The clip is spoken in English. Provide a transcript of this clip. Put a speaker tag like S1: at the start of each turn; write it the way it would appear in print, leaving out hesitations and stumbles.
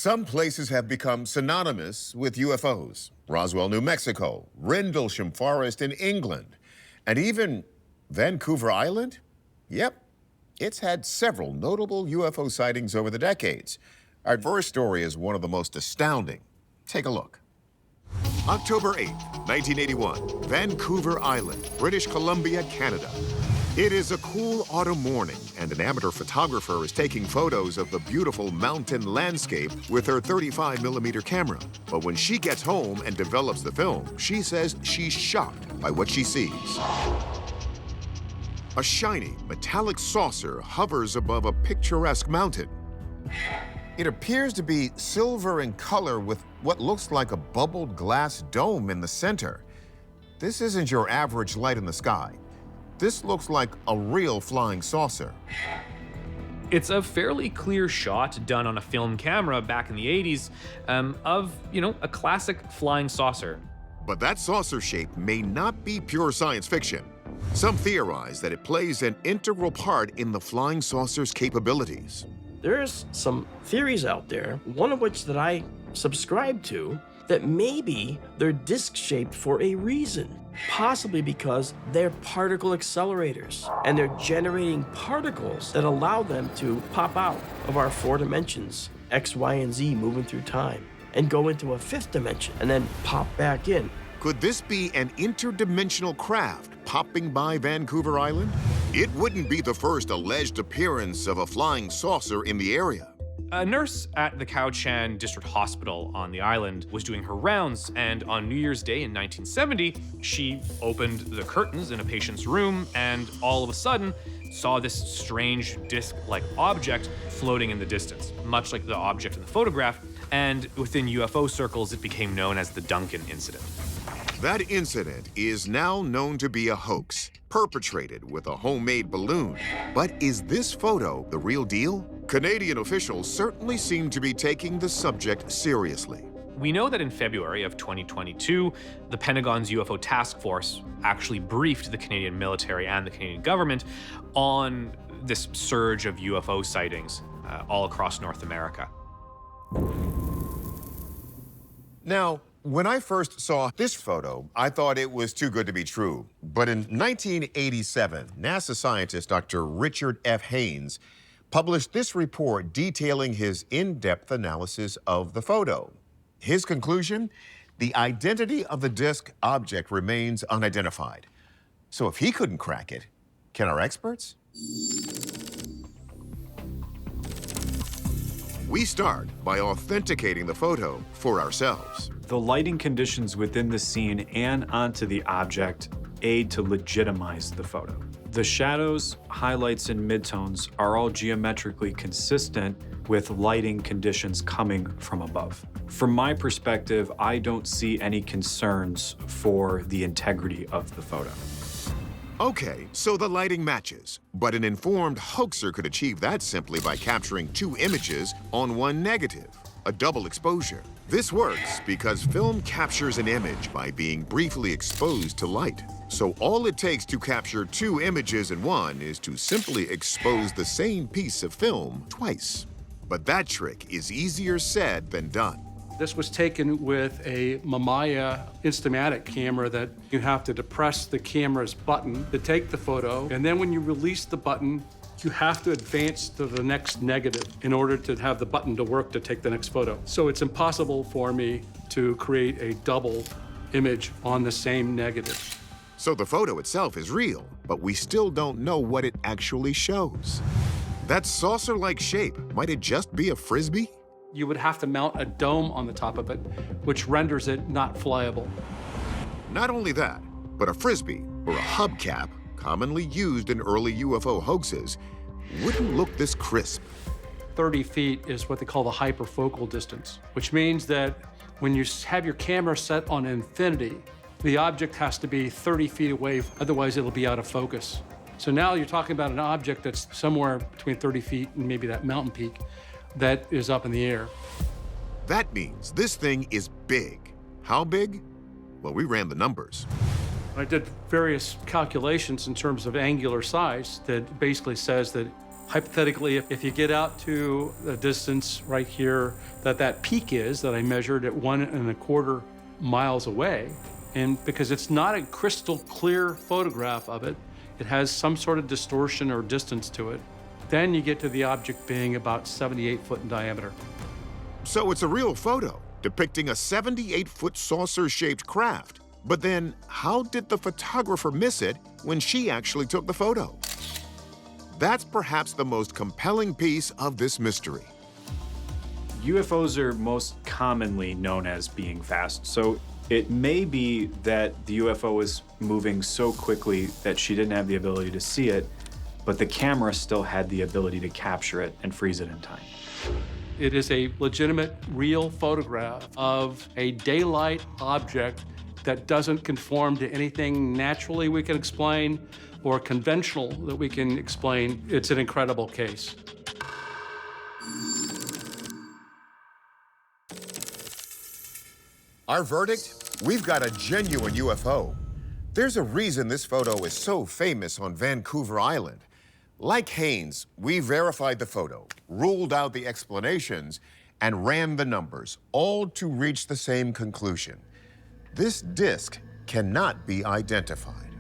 S1: Some places have become synonymous with UFOs. Roswell, New Mexico, Rendlesham Forest in England, and even Vancouver Island? Yep, it's had several notable UFO sightings over the decades. Our first story is one of the most astounding. Take a look. October 8th, 1981, Vancouver Island, British Columbia, Canada. It is a cool autumn morning, and an amateur photographer is taking photos of the beautiful mountain landscape with her 35mm camera. But when she gets home and develops the film, she says she's shocked by what she sees. A shiny, metallic saucer hovers above a picturesque mountain. It appears to be silver in color with what looks like a bubbled glass dome in the center. This isn't your average light in the sky. This looks like a real flying saucer.
S2: It's a fairly clear shot done on a film camera back in the 80s of, a classic flying saucer.
S1: But that saucer shape may not be pure science fiction. Some theorize that it plays an integral part in the flying saucer's capabilities.
S3: There's some theories out there, one of which that I subscribe to, that maybe they're disc-shaped for a reason. Possibly because they're particle accelerators, and they're generating particles that allow them to pop out of our 4 dimensions, X, Y, and Z moving through time, and go into a 5th dimension, and then pop back in.
S1: Could this be an interdimensional craft popping by Vancouver Island? It wouldn't be the first alleged appearance of a flying saucer in the area.
S2: A nurse at the Cowichan District Hospital on the island was doing her rounds, and on New Year's Day in 1970, she opened the curtains in a patient's room and all of a sudden saw this strange disc-like object floating in the distance, much like the object in the photograph, and within UFO circles, it became known as the Duncan incident.
S1: That incident is now known to be a hoax, perpetrated with a homemade balloon. But is this photo the real deal? Canadian officials certainly seem to be taking the subject seriously.
S2: We know that in February of 2022, the Pentagon's UFO task force actually briefed the Canadian military and the Canadian government on this surge of UFO sightings all across North America.
S1: Now, when I first saw this photo, I thought it was too good to be true. But in 1987, NASA scientist Dr. Richard F. Haynes published this report detailing his in-depth analysis of the photo. His conclusion? The identity of the disk object remains unidentified. So if he couldn't crack it, can our experts? We start by authenticating the photo for ourselves.
S4: The lighting conditions within the scene and onto the object aid to legitimize the photo. The shadows, highlights, and midtones are all geometrically consistent with lighting conditions coming from above. From my perspective, I don't see any concerns for the integrity of the photo.
S1: Okay, so the lighting matches, but an informed hoaxer could achieve that simply by capturing 2 images on one negative, a double exposure. This works because film captures an image by being briefly exposed to light. So all it takes to capture 2 images in one is to simply expose the same piece of film twice. But that trick is easier said than done.
S5: This was taken with a Mamiya Instamatic camera that you have to depress the camera's button to take the photo, and then when you release the button, you have to advance to the next negative in order to have the button to work to take the next photo. So it's impossible for me to create a double image on the same negative.
S1: So the photo itself is real, but we still don't know what it actually shows. That saucer-like shape, might it just be a frisbee?
S5: You would have to mount a dome on the top of it, which renders it not flyable.
S1: Not only that, but a frisbee, or a hubcap, commonly used in early UFO hoaxes, wouldn't look this crisp.
S5: 30 feet is what they call the hyperfocal distance, which means that when you have your camera set on infinity, the object has to be 30 feet away, otherwise it'll be out of focus. So now you're talking about an object that's somewhere between 30 feet and maybe that mountain peak that is up in the air.
S1: That means this thing is big. How big? Well, we ran the numbers.
S5: I did various calculations in terms of angular size that basically says that Hypothetically, if you get out to a distance right here that peak is, that I measured at 1.25 miles away, and because it's not a crystal clear photograph of it, it has some sort of distortion or distance to it, then you get to the object being about 78 foot in diameter.
S1: So it's a real photo depicting a 78-foot saucer-shaped craft. But then, how did the photographer miss it when she actually took the photo? That's perhaps the most compelling piece of this mystery.
S4: UFOs are most commonly known as being fast, so it may be that the UFO was moving so quickly that she didn't have the ability to see it, but the camera still had the ability to capture it and freeze it in time.
S5: It is a legitimate, real photograph of a daylight object that doesn't conform to anything naturally we can explain or conventional that we can explain. It's an incredible case.
S1: Our verdict? We've got a genuine UFO. There's a reason this photo is so famous on Vancouver Island. Like Haynes, we verified the photo, ruled out the explanations, and ran the numbers, all to reach the same conclusion. This disc cannot be identified.